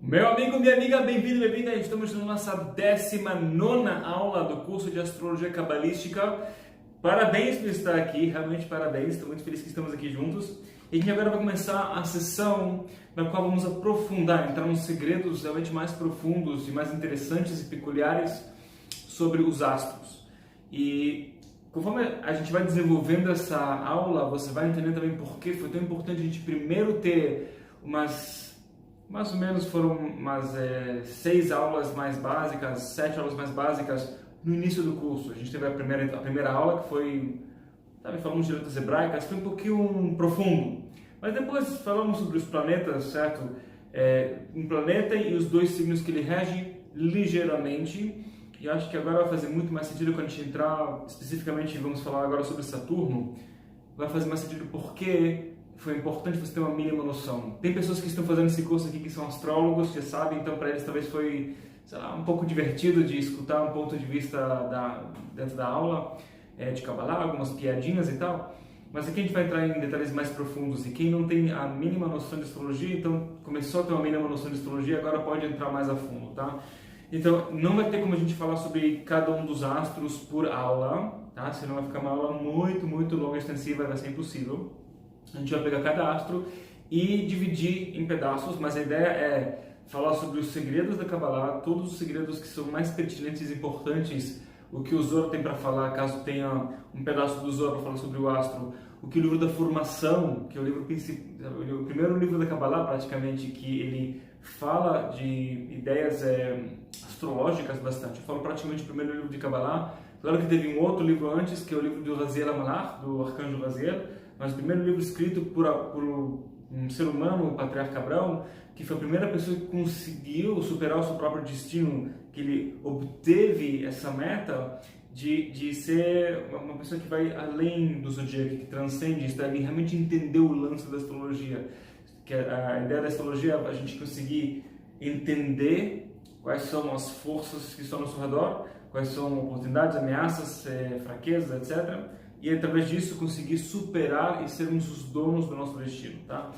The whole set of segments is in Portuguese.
Meu amigo, minha amiga, bem-vindo, bem-vinda. Estamos na nossa 19ª aula do curso de Astrologia Cabalística. Parabéns por estar aqui, realmente parabéns. Estou muito feliz que estamos aqui juntos. E a gente agora vai começar a sessão na qual vamos aprofundar, entrar nos segredos realmente mais profundos e mais interessantes e peculiares sobre os astros. E conforme a gente vai desenvolvendo essa aula, você vai entender também por que foi tão importante a gente primeiro ter mais ou menos foram umas 6 aulas mais básicas, 7 aulas mais básicas no início do curso. A gente teve a primeira aula que foi, falamos de letras hebraicas, foi um pouquinho profundo. Mas depois falamos sobre os planetas, certo? Um planeta e os 2 signos que ele rege ligeiramente. E acho que agora vai fazer muito mais sentido quando a gente entrar especificamente, vamos falar agora sobre Saturno, vai fazer mais sentido porque foi importante você ter uma mínima noção. Tem pessoas que estão fazendo esse curso aqui que são astrólogos, já sabem, então para eles talvez foi, um pouco divertido de escutar um ponto de vista dentro da aula, de Kabbalah, algumas piadinhas e tal. Mas aqui a gente vai entrar em detalhes mais profundos, e quem não tem a mínima noção de astrologia, então começou a ter uma mínima noção de astrologia, agora pode entrar mais a fundo, tá? Então, não vai ter como a gente falar sobre cada um dos astros por aula, tá? Senão vai ficar uma aula muito, muito longa, extensiva, vai ser impossível. A gente vai pegar cada astro e dividir em pedaços, mas a ideia é falar sobre os segredos da Kabbalah, todos os segredos que são mais pertinentes e importantes, o que o Zohar tem para falar, caso tenha um pedaço do Zohar para falar sobre o astro, o que o livro da formação, que é o primeiro livro da Kabbalah praticamente, que ele fala de ideias astrológicas bastante. Eu falo praticamente o primeiro livro de Kabbalah. Claro que teve um outro livro antes, que é o livro do Raziel Amalach, do Arcanjo Raziel, mas o primeiro livro escrito por um ser humano, o Patriarca Abraão, que foi a primeira pessoa que conseguiu superar o seu próprio destino, que ele obteve essa meta de ser uma pessoa que vai além do zodíaco, que transcende isso, ele realmente entendeu o lance da astrologia, que a ideia da astrologia é a gente conseguir entender quais são as forças que estão ao nosso redor, quais são oportunidades, ameaças, fraquezas, etc. E através disso conseguir superar e sermos os donos do nosso destino, tá?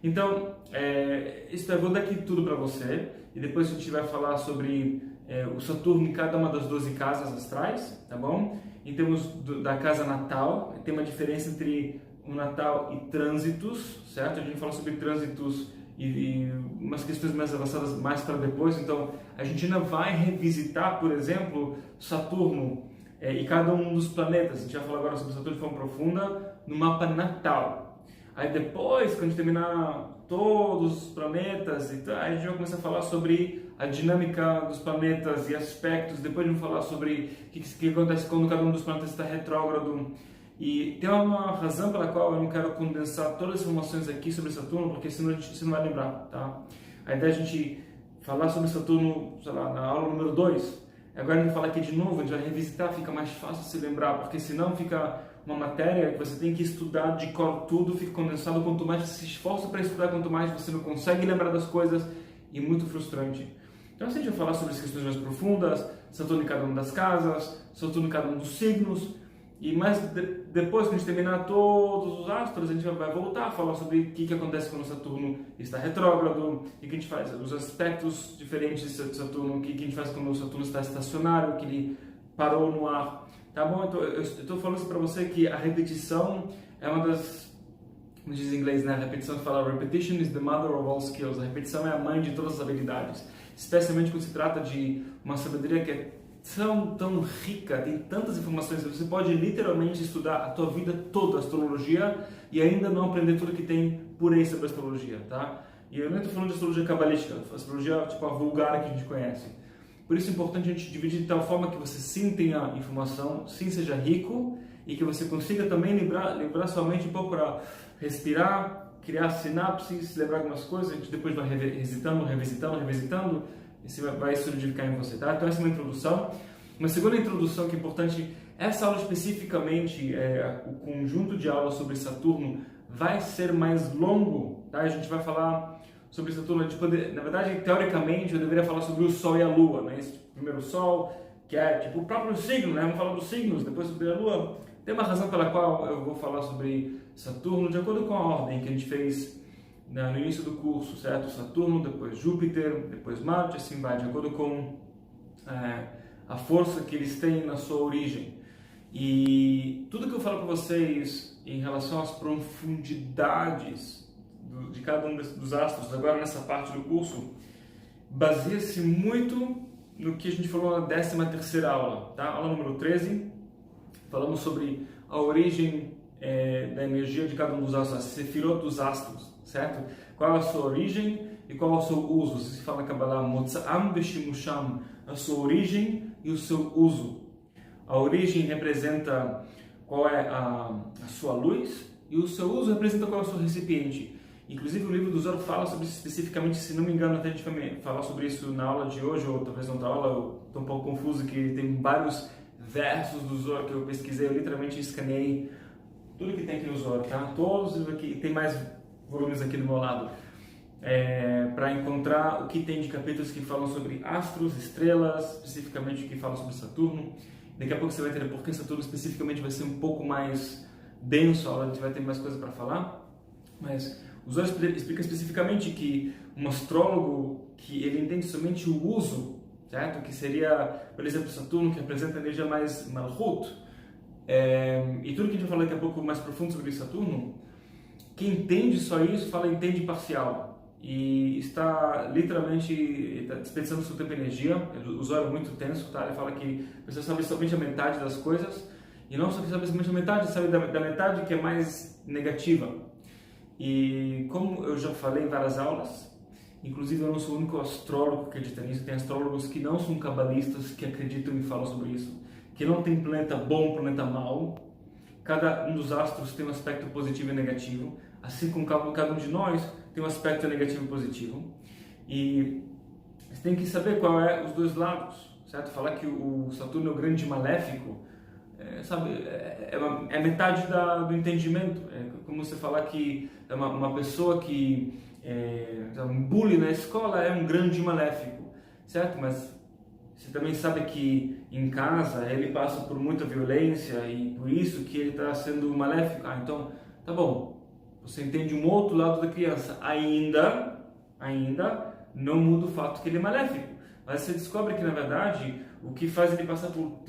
Então, eu vou dar aqui tudo para você, e depois a gente vai falar sobre o Saturno em cada uma das 12 casas astrais, tá bom? Em termos da casa natal, tem uma diferença entre o natal e trânsitos, certo? A gente fala sobre trânsitos e umas questões mais avançadas mais para depois, então a gente ainda vai revisitar, por exemplo, Saturno e cada um dos planetas. A gente vai falar agora sobre Saturno de forma profunda no mapa natal. Aí depois, quando a gente terminar todos os planetas, então, a gente vai começar a falar sobre a dinâmica dos planetas e aspectos. Depois vamos falar sobre o que acontece quando cada um dos planetas está retrógrado. E tem uma razão pela qual eu não quero condensar todas as informações aqui sobre Saturno, porque senão você não vai lembrar, tá? A ideia é a gente falar sobre Saturno, na aula número 2. Agora a gente fala aqui de novo, a gente vai revisitar, fica mais fácil se lembrar, porque senão fica uma matéria que você tem que estudar de cor tudo, fica condensado. Quanto mais você se esforça para estudar, quanto mais você não consegue lembrar das coisas, e muito frustrante. Então a gente vai falar sobre as questões mais profundas, Saturno em cada uma das casas, Saturno em cada um dos signos. E mais depois que a gente terminar todos os astros, a gente vai voltar a falar sobre o que acontece quando o Saturno está retrógrado, o que a gente faz, os aspectos diferentes de Saturno, o que a gente faz quando o Saturno está estacionário, que ele parou no ar. Tá bom? Então, eu estou falando isso para você que a repetição é uma das, como diz em inglês, né? A repetição fala repetition is the mother of all skills. A repetição é a mãe de todas as habilidades, especialmente quando se trata de uma sabedoria que é tão rica, tem tantas informações. Você pode literalmente estudar a tua vida toda a astrologia e ainda não aprender tudo que tem por aí sobre a astrologia, tá? E eu nem estou falando de astrologia cabalística, astrologia tipo a vulgar que a gente conhece. Por isso é importante a gente dividir de tal forma que você sim tenha informação, sim seja rico, e que você consiga também livrar sua mente um pouco para respirar, criar sinapses, lembrar algumas coisas. A gente depois vai revisitando, e isso vai solidificar em você, tá? Então essa é uma introdução. Uma segunda introdução que é importante, essa aula especificamente, o conjunto de aulas sobre Saturno vai ser mais longo, tá? A gente vai falar sobre Saturno, na verdade, teoricamente, eu deveria falar sobre o Sol e a Lua, né? Primeiro o Sol, que é tipo o próprio signo, né? Vamos falar dos signos, depois sobre a Lua. Tem uma razão pela qual eu vou falar sobre Saturno, de acordo com a ordem que a gente fez no início do curso, certo? Saturno, depois Júpiter, depois Marte, assim vai, de acordo com a força que eles têm na sua origem. E tudo que eu falo para vocês em relação às profundidades de cada um dos astros, agora nessa parte do curso, baseia-se muito no que a gente falou na 13ª aula, tá? Aula número 13, falamos sobre a origem da energia de cada um dos astros, a sefirot dos astros, certo? Qual é a sua origem e qual é o seu uso? Se fala na Kabbalah, Motza'am Beshimusham, a sua origem e o seu uso. A origem representa qual é a sua luz e o seu uso representa qual é o seu recipiente. Inclusive o livro do Zohar fala sobre isso especificamente, se não me engano, até a gente vai falar sobre isso na aula de hoje ou talvez na outra aula. Eu estou um pouco confuso que tem vários versos do Zohar que eu pesquisei, eu literalmente escaneei tudo que tem aqui no Zohar, tá? Todos aqui, tem mais volumes aqui do meu lado, para encontrar o que tem de capítulos que falam sobre astros, estrelas, especificamente o que fala sobre Saturno. Daqui a pouco você vai entender por que Saturno especificamente vai ser um pouco mais denso, a gente vai ter mais coisa para falar, mas o Zohar explica especificamente que um astrólogo que ele entende somente o uso, certo? Que seria, por exemplo, Saturno, que representa a energia mais Malchut, e tudo que a gente vai falar daqui a pouco mais profundo sobre Saturno, quem entende só isso entende parcial e está literalmente desperdiçando seu tempo e energia. O Zohar é muito tenso, tá? Ele fala que você sabe somente a metade das coisas e não só que sabe somente a metade, sabe da metade que é mais negativa. E como eu já falei em várias aulas, inclusive eu não sou o único astrólogo que acredita nisso, tem astrólogos que não são cabalistas que acreditam e falam sobre isso, que não tem planeta bom, planeta mau. Cada um dos astros tem um aspecto positivo e negativo, assim como cada um de nós tem um aspecto negativo e positivo. E você tem que saber qual é os dois lados, certo? Falar que o Saturno é o grande maléfico, é metade do entendimento. É como você falar que é uma pessoa que um bully na escola é um grande maléfico, certo? Mas você também sabe que em casa ele passa por muita violência e por isso que ele está sendo maléfico. Então, tá bom, você entende um outro lado da criança, ainda não muda o fato que ele é maléfico. Mas você descobre que, na verdade, o que faz ele passar por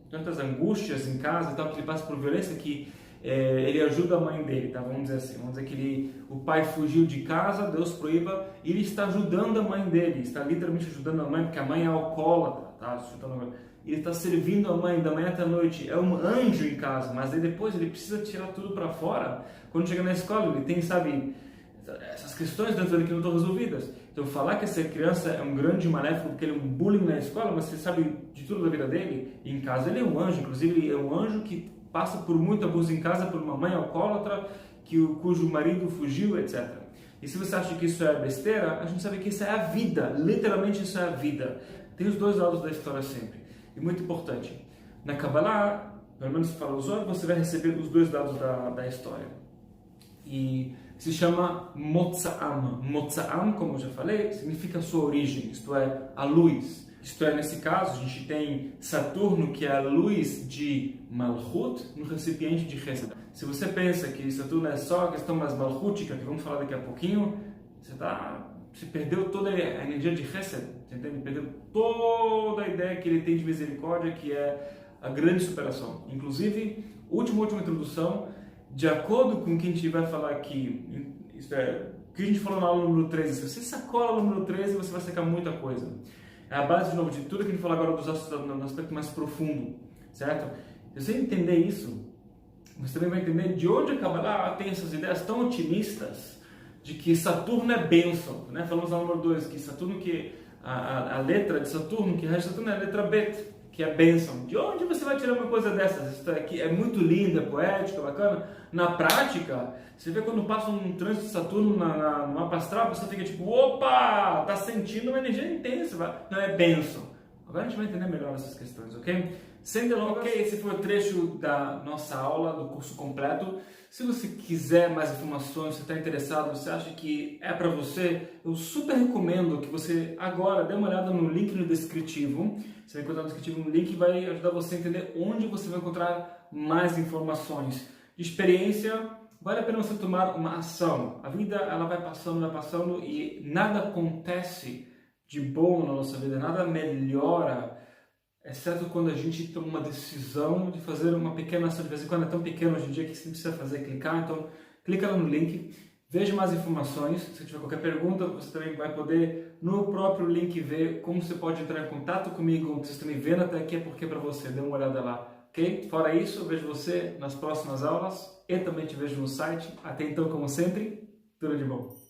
tantas angústias em casa, que ele passa por violência, que ele ajuda a mãe dele, tá? Vamos dizer assim, que o pai fugiu de casa, Deus proíba, e ele está ajudando a mãe dele, está literalmente ajudando a mãe, porque a mãe é alcoólatra, tá? Ele está servindo a mãe da manhã até a noite, é um anjo em casa, mas aí depois ele precisa tirar tudo para fora. Quando chega na escola, ele tem, essas questões dentro dele que não estão resolvidas. Então, falar que essa criança é um grande maléfico porque ele é um bullying na escola, mas você sabe de tudo da vida dele, e em casa ele é um anjo, inclusive ele é um anjo que passa por muito abuso em casa por uma mãe alcoólatra, cujo marido fugiu, etc. E se você acha que isso é besteira, a gente sabe que isso é a vida, literalmente isso é a vida. Tem os dois lados da história sempre. E muito importante, na Kabbalah, pelo menos se fala o Zohar, você vai receber os dois lados da história. E se chama Motza'am. Motza'am, como eu já falei, significa a sua origem, isto é, a luz. Isto é, nesse caso, a gente tem Saturno, que é a luz de Malchut, no recipiente de Chesed. Se você pensa que Saturno é só a questão mais malchútica, que vamos falar daqui a pouquinho, você perdeu toda a energia de Chesed, você entende? Perdeu toda a ideia que ele tem de misericórdia, que é a grande superação. Inclusive, última introdução, de acordo com o que a gente vai falar aqui, isto é, o que a gente falou na aula número 13, se você sacou a aula número 13, você vai sacar muita coisa. É a base, de novo, de tudo que a gente falou agora dos astros no aspecto mais profundo, certo? Se você entender isso, você também vai entender de onde a Kabbalah tem essas ideias tão otimistas de que Saturno é bênção, né? Falamos na número 2, que Saturno, que a letra de Saturno, que rege Saturno é a letra Bet, que é bênção. De onde você vai tirar uma coisa dessas? Isso aqui é muito linda, poética, bacana. Na prática, você vê quando passa um trânsito de Saturno no mapa astral, você fica tipo, opa, tá sentindo uma energia intensa. Não, é bênção. Agora a gente vai entender melhor essas questões, ok? Sem delongas, ok, esse foi o trecho da nossa aula, do curso completo. Se você quiser mais informações, se está interessado, você acha que é para você, eu super recomendo que você agora dê uma olhada no link no descritivo. Você vai encontrar no descritivo um link que vai ajudar você a entender onde você vai encontrar mais informações. De experiência, vale a pena você tomar uma ação. A vida ela vai passando e nada acontece de bom na nossa vida, nada melhora, exceto quando a gente toma uma decisão de fazer uma pequena ação. De vez em quando é tão pequeno hoje em dia que você não precisa fazer, clicar. Então, clica lá no link, veja mais informações. Se tiver qualquer pergunta, você também vai poder, no próprio link, ver como você pode entrar em contato comigo. Você também vendo até aqui é porque é para você. Dê uma olhada lá, ok? Fora isso, eu vejo você nas próximas aulas e também te vejo no site. Até então, como sempre, tudo de bom.